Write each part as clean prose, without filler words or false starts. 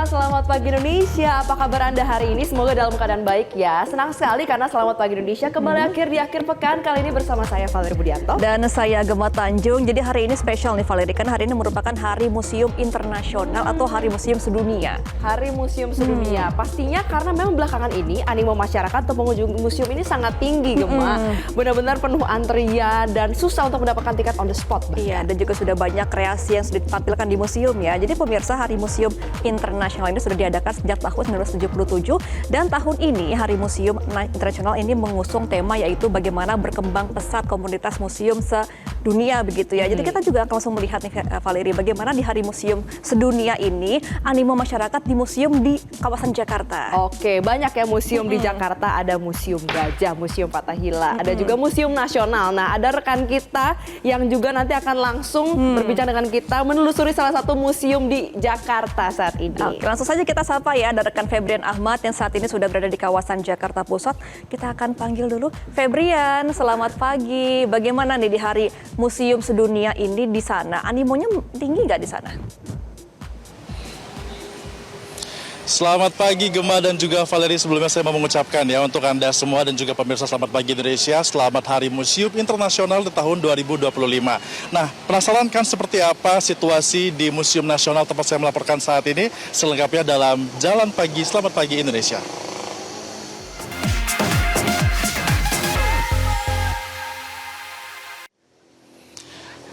selamat pagi Indonesia. Apa kabar Anda hari ini? Semoga dalam keadaan baik ya. Senang sekali karena Selamat Pagi Indonesia kembali di akhir pekan. Kali ini bersama saya Valerie Budianto. Dan saya Gemma Tanjung. Jadi hari ini spesial nih Valerie, kan hari ini merupakan Hari Museum Internasional atau Hari Museum Sedunia. Hari Museum Sedunia. Pastinya karena memang belakangan ini animo masyarakat atau pengunjung museum ini sangat tinggi, Gemma. Benar-benar penuh antrian dan susah untuk mendapatkan tiket on the spot. Iya, dan juga sudah banyak kreasi yang sudah ditampilkan di museum ya. Jadi pemirsa, Hari Museum Internasional ini sudah diadakan sejak tahun 1977 dan tahun ini Hari Museum Internasional ini mengusung tema yaitu bagaimana berkembang pesat komunitas museum sedunia begitu ya. Jadi kita juga akan langsung melihat nih Valerie, bagaimana di Hari Museum Sedunia ini animo masyarakat di museum di kawasan Jakarta. Oke, banyak ya museum di Jakarta. Ada Museum Gajah, Museum Fathahillah, ada juga Museum Nasional. Nah, ada rekan kita yang juga nanti akan langsung berbicara dengan kita menelusuri salah satu museum di Jakarta saat ini. Oke, langsung saja kita sapa ya, ada rekan Febrian Ahmad yang saat ini sudah berada di kawasan Jakarta Pusat. Kita akan panggil dulu Febrian. Selamat pagi. Bagaimana nih di Hari Museum Sedunia ini di sana? Animonya tinggi nggak di sana? Selamat pagi Gemma dan juga Valerie. Sebelumnya saya mau mengucapkan ya untuk Anda semua dan juga pemirsa Selamat Pagi Indonesia, selamat Hari Museum Internasional di tahun 2025. Nah, penasaran kan seperti apa situasi di Museum Nasional tempat saya melaporkan saat ini? Selengkapnya dalam Jalan Pagi Selamat Pagi Indonesia.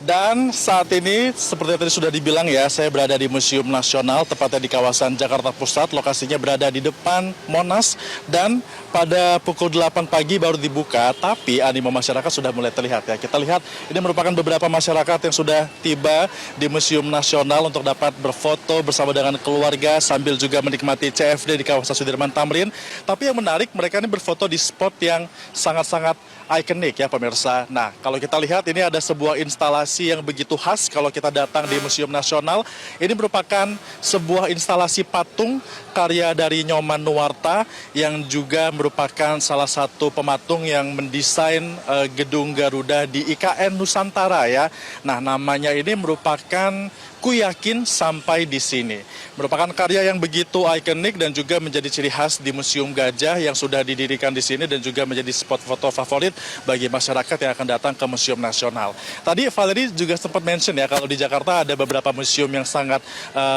Dan saat ini, seperti tadi sudah dibilang ya, saya berada di Museum Nasional, tepatnya di kawasan Jakarta Pusat. Lokasinya berada di depan Monas dan pada pukul 8 pagi baru dibuka, tapi animo masyarakat sudah mulai terlihat ya. Kita lihat ini merupakan beberapa masyarakat yang sudah tiba di Museum Nasional untuk dapat berfoto bersama dengan keluarga sambil juga menikmati CFD di kawasan Sudirman Tamrin. Tapi yang menarik, mereka ini berfoto di spot yang sangat-sangat ikonik ya pemirsa. Nah, kalau kita lihat ini ada sebuah instalasi yang begitu khas kalau kita datang di Museum Nasional. Ini merupakan sebuah instalasi patung karya dari Nyoman Nuwarta yang juga merupakan salah satu pematung yang mendesain gedung Garuda di IKN Nusantara ya. Nah, namanya ini merupakan Ku Yakin Sampai di Sini. Merupakan karya yang begitu ikonik dan juga menjadi ciri khas di Museum Gajah yang sudah didirikan di sini dan juga menjadi spot foto favorit bagi masyarakat yang akan datang ke Museum Nasional. Tadi Valerie juga sempat mention ya kalau di Jakarta ada beberapa museum yang sangat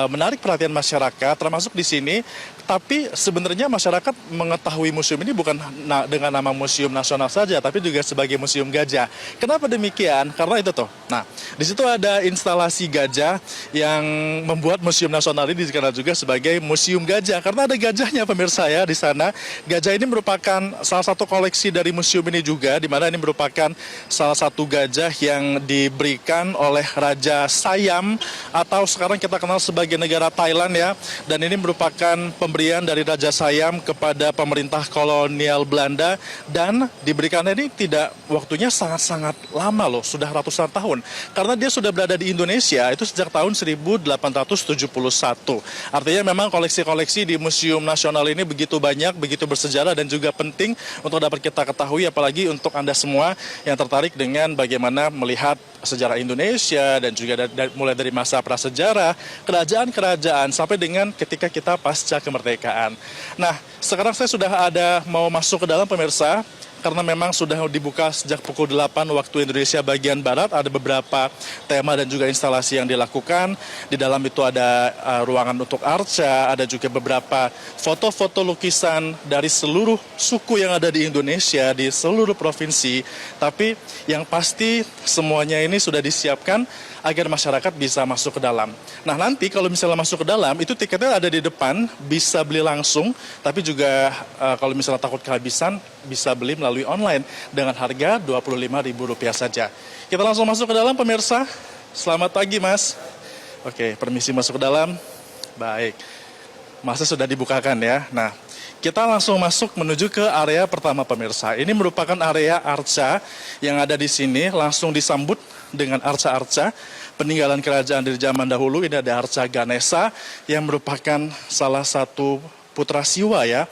menarik perhatian masyarakat, termasuk di sini. Tapi sebenarnya masyarakat mengetahui museum ini bukan dengan nama Museum Nasional saja, tapi juga sebagai Museum Gajah. Kenapa demikian? Karena itu tuh. Nah, di situ ada instalasi gajah yang membuat Museum Nasional ini dikenal juga sebagai Museum Gajah karena ada gajahnya pemirsa ya di sana. Gajah ini merupakan salah satu koleksi dari museum ini juga, di mana ini merupakan salah satu gajah yang diberikan oleh Raja Siam atau sekarang kita kenal sebagai negara Thailand ya. Dan ini merupakan pemberian dari Raja Siam kepada pemerintah kolonial Belanda dan diberikannya ini tidak waktunya sangat-sangat lama loh, sudah ratusan tahun. Karena dia sudah berada di Indonesia itu sejak tahun 1871. Artinya memang koleksi-koleksi di Museum Nasional ini begitu banyak, begitu bersejarah dan juga penting untuk dapat kita ketahui, apalagi untuk Anda semua yang tertarik dengan bagaimana melihat sejarah Indonesia dan juga mulai dari masa prasejarah, kerajaan-kerajaan sampai dengan ketika kita pasca kemerdekaan. Nah, sekarang saya sudah mau masuk ke dalam pemirsa. Karena memang sudah dibuka sejak pukul 8 waktu Indonesia bagian Barat, ada beberapa tema dan juga instalasi yang dilakukan. Di dalam itu ada ruangan untuk arca, ada juga beberapa foto-foto lukisan dari seluruh suku yang ada di Indonesia, di seluruh provinsi. Tapi yang pasti semuanya ini sudah disiapkan agar masyarakat bisa masuk ke dalam. Nah, nanti kalau misalnya masuk ke dalam, itu tiketnya ada di depan, bisa beli langsung, tapi juga kalau misalnya takut kehabisan, bisa beli melalui online dengan harga Rp25.000 saja. Kita langsung masuk ke dalam pemirsa. Selamat pagi Mas. Oke, permisi masuk ke dalam. Baik, masa sudah dibukakan ya. Nah, kita langsung masuk menuju ke area pertama pemirsa. Ini merupakan area arca yang ada di sini, langsung disambut dengan arca-arca peninggalan kerajaan dari zaman dahulu. Ini ada arca Ganesha yang merupakan salah satu putra Siwa ya,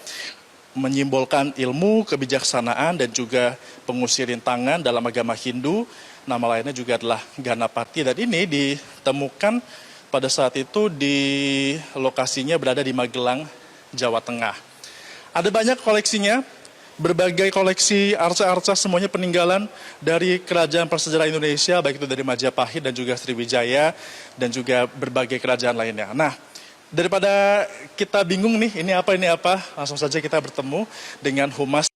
menyimbolkan ilmu, kebijaksanaan dan juga pengusir rintangan dalam agama Hindu. Nama lainnya juga adalah Ganapati dan ini ditemukan pada saat itu di lokasinya berada di Magelang, Jawa Tengah. Ada banyak koleksinya, berbagai koleksi arca-arca semuanya peninggalan dari kerajaan prasejarah Indonesia, baik itu dari Majapahit dan juga Sriwijaya dan juga berbagai kerajaan lainnya. Nah, daripada kita bingung nih ini apa, langsung saja kita bertemu dengan Humas.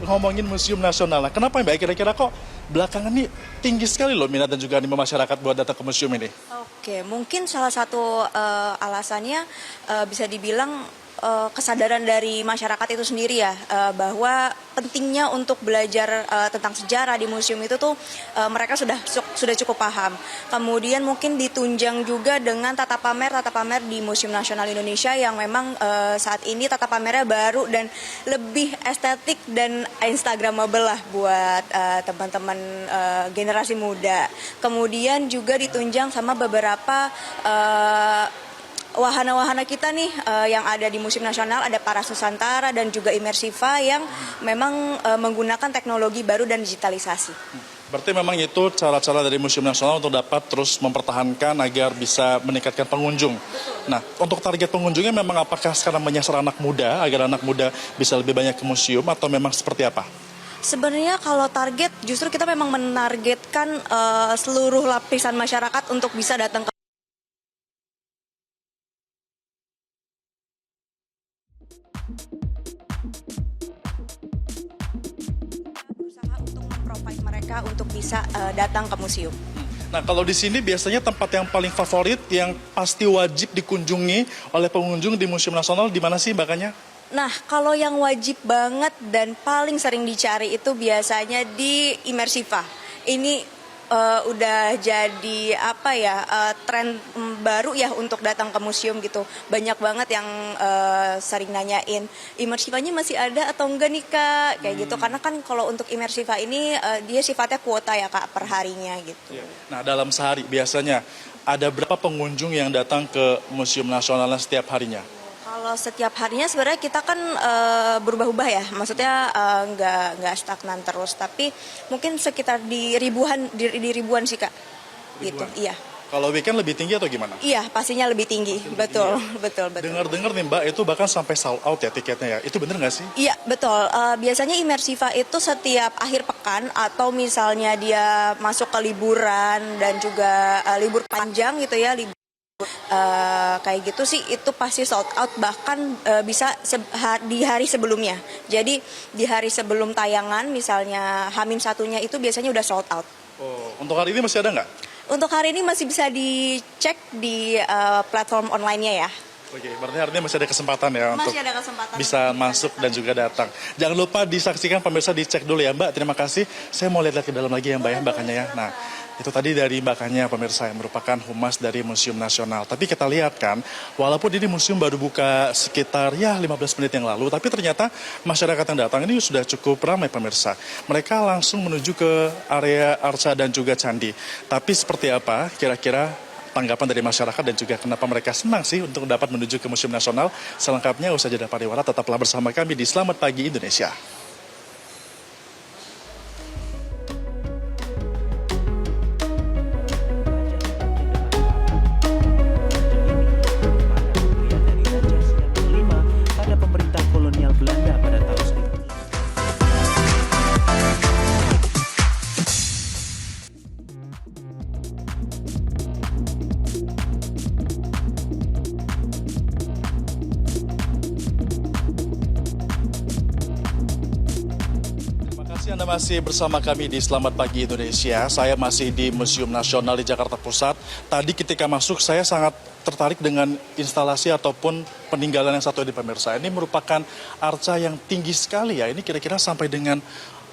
Ngomongin Museum Nasional, nah, kenapa Mbak kira-kira kok belakangan nih tinggi sekali loh minat dan juga animo masyarakat buat datang ke museum ini? Oke, mungkin salah satu alasannya bisa dibilang kesadaran dari masyarakat itu sendiri ya, bahwa pentingnya untuk belajar tentang sejarah di museum itu tuh mereka sudah cukup paham. Kemudian mungkin ditunjang juga dengan tata pamer di Museum Nasional Indonesia yang memang saat ini tata pamernya baru dan lebih estetik dan instagramable lah buat teman-teman generasi muda. Kemudian juga ditunjang sama beberapa wahana-wahana kita nih yang ada di Museum Nasional, ada Paras Nusantara dan juga Imersiva yang memang menggunakan teknologi baru dan digitalisasi. Berarti memang itu cara-cara dari Museum Nasional untuk dapat terus mempertahankan agar bisa meningkatkan pengunjung. Nah, untuk target pengunjungnya memang apakah sekarang menyasar anak muda, agar anak muda bisa lebih banyak ke museum atau memang seperti apa? Sebenarnya kalau target justru kita memang menargetkan seluruh lapisan masyarakat untuk bisa datang ke berusaha untuk memprovide mereka untuk bisa datang ke museum. Nah, kalau di sini biasanya tempat yang paling favorit, yang pasti wajib dikunjungi oleh pengunjung di Museum Nasional, di mana sih makanya? Nah, kalau yang wajib banget dan paling sering dicari itu biasanya di Imersiva. Ini udah jadi tren baru ya untuk datang ke museum gitu. Banyak banget yang sering nanyain Imersivanya masih ada atau enggak nih Kak, kayak gitu. Karena kan kalau untuk Imersiva ini dia sifatnya kuota ya Kak per harinya gitu. Nah, dalam sehari biasanya ada berapa pengunjung yang datang ke Museum Nasional setiap harinya? Kalau setiap harinya sebenarnya kita kan berubah-ubah ya, maksudnya nggak stagnan terus, tapi mungkin sekitar di ribuan sih Kak, gitu. Iya. Kalau weekend lebih tinggi atau gimana? Iya, pastinya lebih tinggi, betul. Dengar-dengar nih Mbak, itu bahkan sampai sold out ya tiketnya ya, itu bener nggak sih? Iya, betul. Biasanya Imersiva itu setiap akhir pekan atau misalnya dia masuk ke liburan dan juga libur panjang gitu ya, kayak gitu sih itu pasti sold out, bahkan bisa di hari sebelumnya. Jadi di hari sebelum tayangan misalnya H-1-nya itu biasanya udah sold out. Oh, untuk hari ini masih ada nggak? Untuk hari ini masih bisa dicek di platform online-nya ya. Oke, berarti hari ini masih ada kesempatan ya untuk Masih ada kesempatan bisa masuk dan juga datang. Jangan lupa disaksikan pemirsa, dicek dulu ya Mbak. Terima kasih. Saya mau lihat ke dalam lagi ya Mbak ya, Mbakanya ya. Nah, itu tadi dari Mbakanya pemirsa yang merupakan humas dari Museum Nasional. Tapi kita lihat kan, walaupun ini museum baru buka sekitar 15 menit yang lalu, tapi ternyata masyarakat yang datang ini sudah cukup ramai pemirsa. Mereka langsung menuju ke area arca dan juga candi. Tapi seperti apa kira-kira tanggapan dari masyarakat dan juga kenapa mereka senang sih untuk dapat menuju ke Museum Nasional? Selengkapnya usai jeda pariwara, tetaplah bersama kami di Selamat Pagi Indonesia. pada pemerintah kolonial Belanda pada tahun 1900. Anda masih bersama kami di Selamat Pagi Indonesia. Saya masih di Museum Nasional di Jakarta Pusat. Tadi ketika masuk saya sangat tertarik dengan instalasi ataupun peninggalan yang satu di pemirsa. Ini merupakan arca yang tinggi sekali ya. Ini kira-kira sampai dengan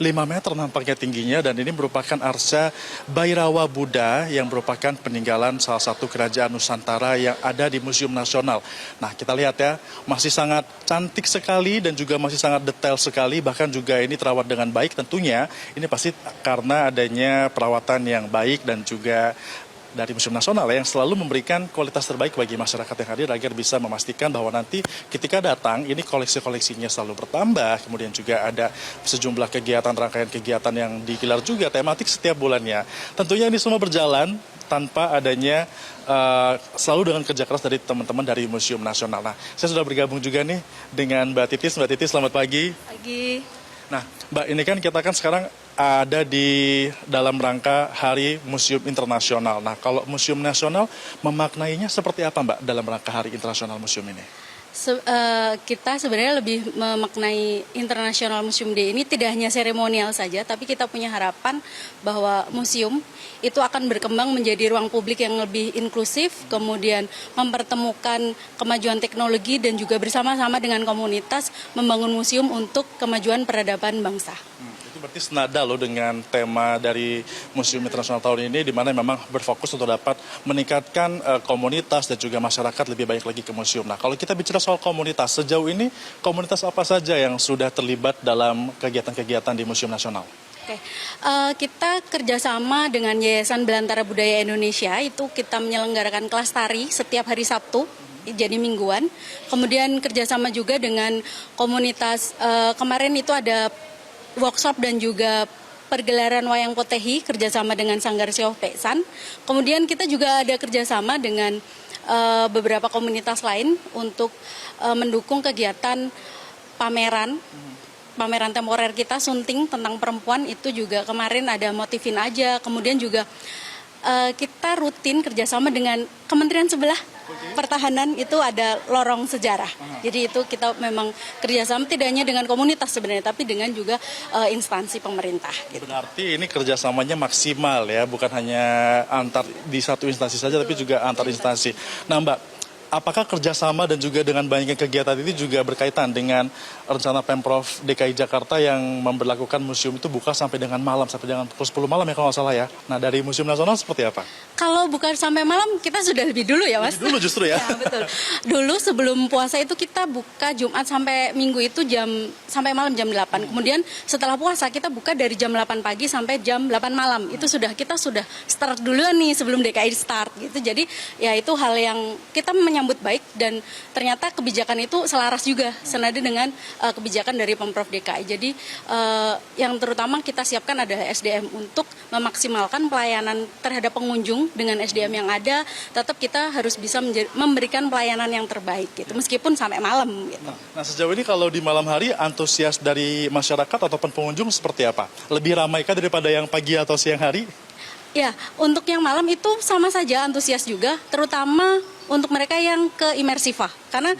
5 meter nampaknya tingginya, dan ini merupakan arca Bhairawa Buddha yang merupakan peninggalan salah satu kerajaan Nusantara yang ada di Museum Nasional. Nah, kita lihat ya, masih sangat cantik sekali dan juga masih sangat detail sekali, bahkan juga ini terawat dengan baik tentunya. Ini pasti karena adanya perawatan yang baik dan juga dari Museum Nasional yang selalu memberikan kualitas terbaik bagi masyarakat yang hadir agar bisa memastikan bahwa nanti ketika datang ini koleksi-koleksinya selalu bertambah, kemudian juga ada sejumlah kegiatan, rangkaian kegiatan yang digelar juga tematik setiap bulannya. Tentunya ini semua berjalan tanpa adanya selalu dengan kerja keras dari teman-teman dari Museum Nasional. Nah, saya sudah bergabung juga nih dengan Mbak Titis. Mbak Titis, selamat pagi. Pagi. Nah, Mbak, ini kan kita kan sekarang ada di dalam rangka Hari Museum Internasional. Nah, kalau Museum Nasional memaknainya seperti apa, Mbak, dalam rangka Hari Internasional Museum ini? Kita sebenarnya lebih memaknai International Museum Day ini tidak hanya seremonial saja, tapi kita punya harapan bahwa museum itu akan berkembang menjadi ruang publik yang lebih inklusif, kemudian mempertemukan kemajuan teknologi dan juga bersama-sama dengan komunitas membangun museum untuk kemajuan peradaban bangsa. Itu berarti senada loh dengan tema dari Museum Internasional tahun ini, di mana memang berfokus untuk dapat meningkatkan komunitas dan juga masyarakat lebih baik lagi ke museum. Nah, kalau kita bicara soal komunitas, sejauh ini komunitas apa saja yang sudah terlibat dalam kegiatan-kegiatan di Museum Nasional? Oke, kita kerjasama dengan Yayasan Belantara Budaya Indonesia, itu kita menyelenggarakan kelas tari setiap hari Sabtu, jadi mingguan. Kemudian kerjasama juga dengan komunitas, kemarin itu ada workshop dan juga pergelaran Wayang Potehi kerjasama dengan Sanggar Sioh Peksan. Kemudian kita juga ada kerjasama dengan beberapa komunitas lain untuk mendukung kegiatan pameran temporer kita Sunting tentang perempuan, itu juga kemarin ada Motivin Aja. Kemudian juga kita rutin kerjasama dengan kementerian sebelah pertahanan, itu ada Lorong Sejarah. Jadi itu kita memang kerjasama tidak hanya dengan komunitas sebenarnya, tapi dengan juga instansi pemerintah. Gitu. Berarti ini kerjasamanya maksimal ya, bukan hanya antar di satu instansi saja, tapi juga antar instansi. Nah, Mbak, apakah kerjasama dan juga dengan banyaknya kegiatan ini juga berkaitan dengan rencana Pemprov DKI Jakarta yang memberlakukan museum itu buka sampai dengan malam, sampai dengan pukul 10 malam ya kalau nggak salah ya. Nah, dari Museum Nasional seperti apa? Kalau buka sampai malam, kita sudah lebih dulu ya, Mas? Lebih dulu justru ya? Ya, betul. Dulu sebelum puasa itu kita buka Jumat sampai Minggu itu sampai malam jam 8. Kemudian setelah puasa kita buka dari jam 8 pagi sampai jam 8 malam. Itu kita sudah start duluan nih sebelum DKI start gitu. Jadi ya itu hal yang kita menyambut baik, dan ternyata kebijakan itu selaras juga senada dengan kebijakan dari Pemprov DKI. Jadi yang terutama kita siapkan adalah SDM untuk memaksimalkan pelayanan terhadap pengunjung. Dengan SDM yang ada, tetap kita harus bisa memberikan pelayanan yang terbaik gitu, meskipun sampai malam gitu. Nah, sejauh ini kalau di malam hari antusias dari masyarakat ataupun pengunjung seperti apa? Lebih ramaikah daripada yang pagi atau siang hari? Ya, untuk yang malam itu sama saja antusias juga, terutama untuk mereka yang ke imersifah. Karena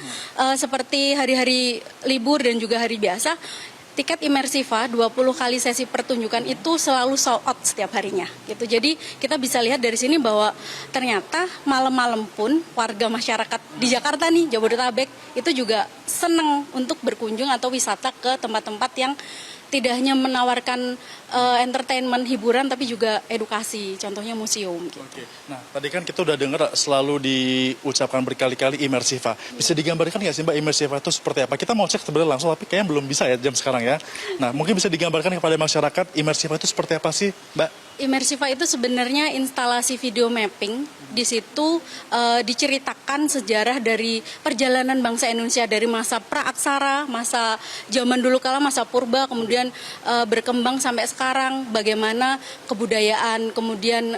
seperti hari-hari libur dan juga hari biasa, tiket imersifah 20 kali sesi pertunjukan itu selalu sold out setiap harinya gitu. Jadi kita bisa lihat dari sini bahwa ternyata malam-malam pun warga masyarakat di Jakarta nih, Jabodetabek, itu juga senang untuk berkunjung atau wisata ke tempat-tempat yang tidak hanya menawarkan entertainment, hiburan, tapi juga edukasi, contohnya museum. Gitu. Oke. Nah, tadi kan kita udah dengar selalu diucapkan berkali-kali imersiva. Bisa digambarkan nggak sih, Mbak, imersiva itu seperti apa? Kita mau cek sebenarnya langsung, tapi kayaknya belum bisa ya jam sekarang ya. Nah, mungkin bisa digambarkan kepada masyarakat imersiva itu seperti apa sih, Mbak? Imersiva itu sebenarnya instalasi video mapping. Di situ diceritakan sejarah dari perjalanan bangsa Indonesia dari masa praaksara, masa zaman dulu kala, masa purba, kemudian berkembang sampai sekarang, bagaimana kebudayaan, kemudian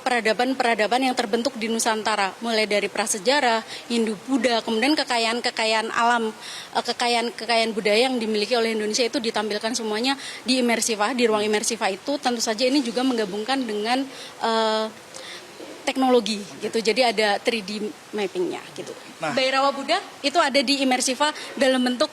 peradaban-peradaban yang terbentuk di Nusantara, mulai dari prasejarah, Hindu-Buddha, kemudian kekayaan alam, kekayaan budaya yang dimiliki oleh Indonesia itu ditampilkan semuanya di imersifah, di ruang imersifah itu. Tentu saja ini juga menggabungkan dengan teknologi gitu, jadi ada 3D mappingnya gitu. Nah, Bhairava Buddha itu ada di imersifah dalam bentuk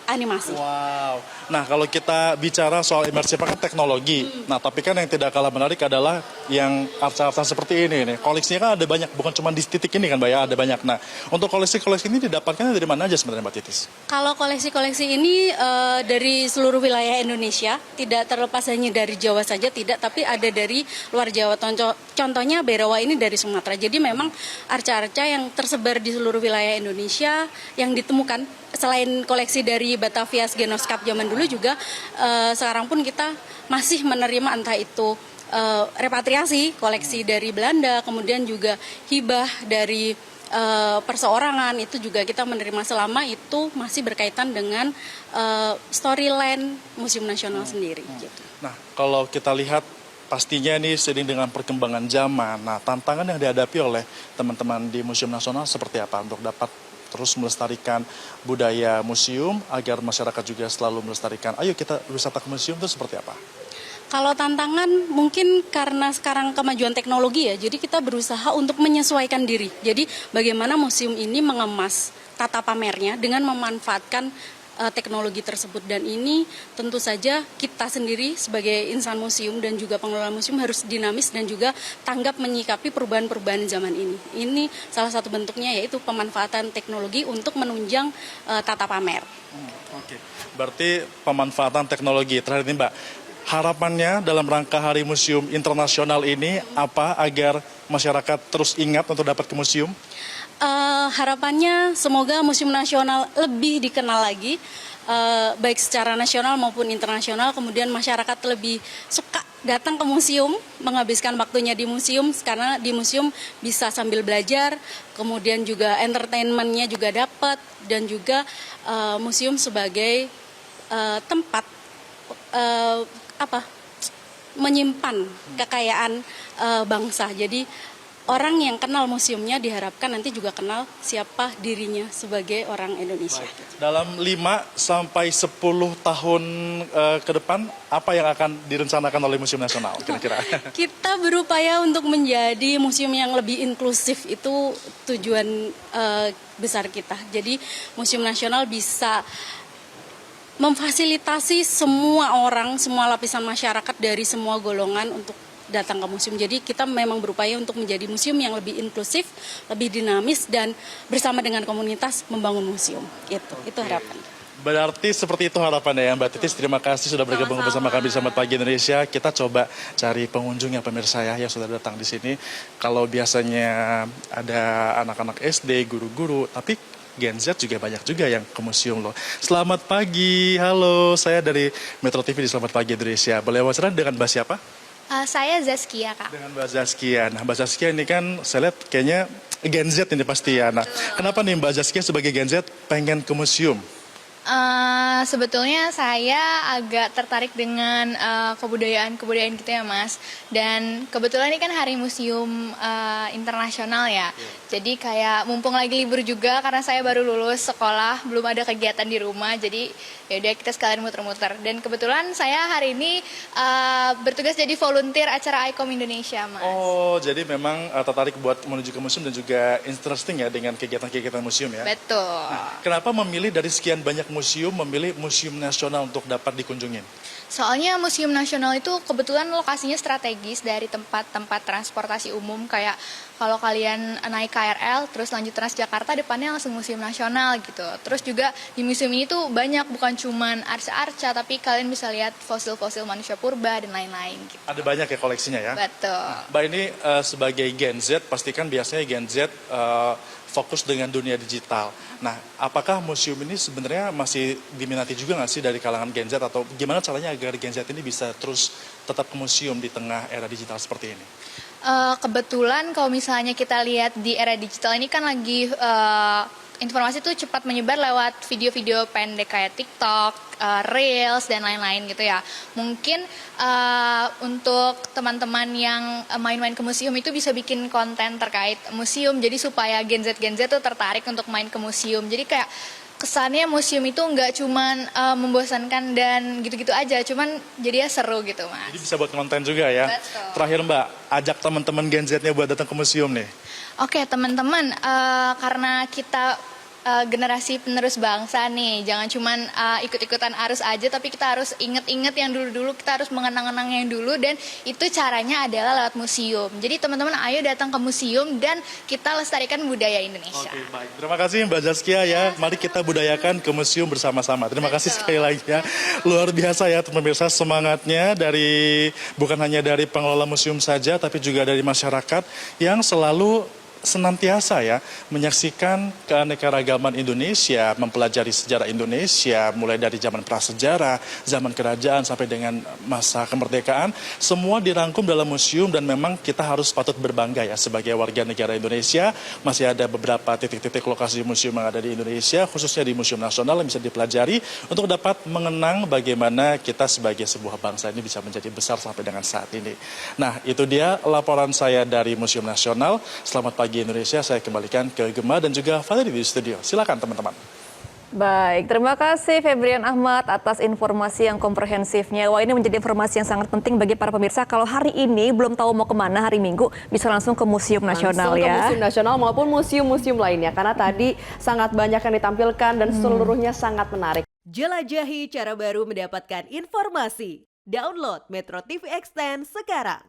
animasi. Wow. Nah, kalau kita bicara soal imersif kan teknologi. Nah, tapi kan yang tidak kalah menarik adalah yang arca-arca seperti ini nih. Koleksinya kan ada banyak, bukan cuma di titik ini kan, Mbak ya, ada banyak. Nah, untuk koleksi-koleksi ini didapatkan dari mana aja sebenarnya, Mbak Titis? Kalau koleksi-koleksi ini dari seluruh wilayah Indonesia, tidak terlepas hanya dari Jawa saja, tidak, tapi ada dari luar Jawa. Contohnya Bhairava ini dari Sumatera. Jadi memang arca-arca yang tersebar di seluruh wilayah Indonesia yang ditemukan, selain koleksi dari Batavia Genoskap zaman dulu juga, sekarang pun kita masih menerima entah itu repatriasi koleksi dari Belanda, kemudian juga hibah dari perseorangan, itu juga kita menerima selama itu masih berkaitan dengan storyline Museum Nasional sendiri. Gitu. Nah, kalau kita lihat pastinya ini seiring dengan perkembangan zaman. Nah, tantangan yang dihadapi oleh teman-teman di Museum Nasional seperti apa untuk dapat terus melestarikan budaya museum agar masyarakat juga selalu melestarikan. Ayo kita wisata ke museum itu seperti apa? Kalau tantangan mungkin karena sekarang kemajuan teknologi ya, jadi kita berusaha untuk menyesuaikan diri. Jadi bagaimana museum ini mengemas tata pamernya dengan memanfaatkan teknologi tersebut, dan ini tentu saja kita sendiri sebagai insan museum dan juga pengelola museum harus dinamis dan juga tanggap menyikapi perubahan-perubahan zaman ini. Ini salah satu bentuknya yaitu pemanfaatan teknologi untuk menunjang tata pamer. Oke. Berarti pemanfaatan teknologi. Terakhir ini Mbak, harapannya dalam rangka Hari Museum Internasional ini apa agar masyarakat terus ingat untuk dapat ke museum? Harapannya semoga Museum Nasional lebih dikenal lagi, baik secara nasional maupun internasional. Kemudian masyarakat lebih suka datang ke museum, menghabiskan waktunya di museum, karena di museum bisa sambil belajar, kemudian juga entertainment-nya juga dapat, dan juga museum sebagai tempat menyimpan kekayaan bangsa. Jadi orang yang kenal museumnya diharapkan nanti juga kenal siapa dirinya sebagai orang Indonesia. Dalam 5 sampai 10 tahun ke depan, apa yang akan direncanakan oleh Museum Nasional kira-kira? Kita berupaya untuk menjadi museum yang lebih inklusif, itu tujuan besar kita. Jadi Museum Nasional bisa memfasilitasi semua orang, semua lapisan masyarakat dari semua golongan untuk datang ke museum. Jadi kita memang berupaya untuk menjadi museum yang lebih inklusif, lebih dinamis, dan bersama dengan komunitas membangun museum. Itu harapan. Berarti seperti itu harapannya ya Mbak Titis. Terima kasih sudah bergabung bersama kami di Selamat Pagi Indonesia. Kita coba cari pengunjung yang pemirsa ya yang sudah datang di sini. Kalau biasanya ada anak-anak SD, guru-guru, tapi Gen Z juga banyak juga yang ke museum loh. Selamat pagi, halo, saya dari Metro TV di Selamat Pagi Indonesia. Boleh wawancara dengan Mbak siapa? Saya Zaskia, Kak. Dengan Mbak Zaskia. Nah, Mbak Zaskia ini kan saya lihat kayaknya Gen Z ini pasti ya. Nah, kenapa nih Mbak Zaskia sebagai Gen Z pengen ke museum? Sebetulnya saya agak tertarik dengan kebudayaan gitu ya, Mas. Dan kebetulan ini kan Hari Museum Internasional ya. Jadi kayak mumpung lagi libur juga karena saya baru lulus sekolah, belum ada kegiatan di rumah. Jadi ya udah kita sekalian muter-muter. Dan kebetulan saya hari ini bertugas jadi volunteer acara ICOM Indonesia, Mas. Oh, jadi memang tertarik buat menuju ke museum dan juga interesting ya dengan kegiatan-kegiatan museum ya. Betul. Nah, kenapa memilih dari sekian banyak museum, memilih Museum Nasional untuk dapat dikunjungin? Soalnya Museum Nasional itu kebetulan lokasinya strategis dari tempat-tempat transportasi umum, kayak kalau kalian naik KRL terus lanjut Transjakarta depannya langsung Museum Nasional gitu. Terus juga di museum ini tuh banyak, bukan cuman arca-arca, tapi kalian bisa lihat fosil-fosil manusia purba dan lain-lain gitu. Ada banyak ya koleksinya ya? Betul. Mbak ini sebagai Gen Z, pastikan biasanya Gen Z fokus dengan dunia digital. Nah, apakah museum ini sebenarnya masih diminati juga nggak sih dari kalangan Gen Z, atau gimana caranya agar Gen Z ini bisa terus tetap ke museum di tengah era digital seperti ini? Kebetulan kalau misalnya kita lihat di era digital ini kan lagi informasi itu cepat menyebar lewat video-video pendek kayak TikTok, Reels, dan lain-lain gitu ya. Mungkin untuk teman-teman yang main-main ke museum itu bisa bikin konten terkait museum, jadi supaya Gen Z tuh tertarik untuk main ke museum. Jadi kayak kesannya museum itu nggak cuman membosankan dan gitu-gitu aja, cuman jadinya seru gitu, Mas. Jadi bisa buat konten juga ya. Betul. Terakhir Mbak, ajak teman-teman Gen Z-nya buat datang ke museum nih. Oke teman-teman, karena kita generasi penerus bangsa nih, jangan cuman ikut-ikutan arus aja, tapi kita harus inget-inget yang dulu-dulu, kita harus mengenang-kenang yang dulu, dan itu caranya adalah lewat museum. Jadi teman-teman ayo datang ke museum dan kita lestarikan budaya Indonesia. Oke, baik. Terima kasih Mbak Zaskia ya. Mari kita budayakan ke museum bersama-sama. Terima kasih sekali lagi ya. Luar biasa ya pemirsa, semangatnya dari bukan hanya dari pengelola museum saja, tapi juga dari masyarakat yang selalu senantiasa ya menyaksikan keanekaragaman Indonesia, mempelajari sejarah Indonesia mulai dari zaman prasejarah, zaman kerajaan sampai dengan masa kemerdekaan, semua dirangkum dalam museum dan memang kita harus patut berbangga ya sebagai warga negara Indonesia. Masih ada beberapa titik-titik lokasi museum yang ada di Indonesia, khususnya di Museum Nasional yang bisa dipelajari untuk dapat mengenang bagaimana kita sebagai sebuah bangsa ini bisa menjadi besar sampai dengan saat ini. Nah, itu dia laporan saya dari Museum Nasional. Selamat pagi Indonesia, saya kembalikan ke Gemma dan juga Valeri di studio. Silakan teman-teman. Baik, terima kasih Febrian Ahmad atas informasi yang komprehensifnya. Wah, ini menjadi informasi yang sangat penting bagi para pemirsa. Kalau hari ini belum tahu mau kemana hari Minggu, bisa langsung ke Museum Nasional langsung ya. ke Museum Nasional maupun museum-museum lainnya. Karena tadi sangat banyak yang ditampilkan dan seluruhnya sangat menarik. Jelajahi cara baru mendapatkan informasi. Download Metro TV Extend sekarang.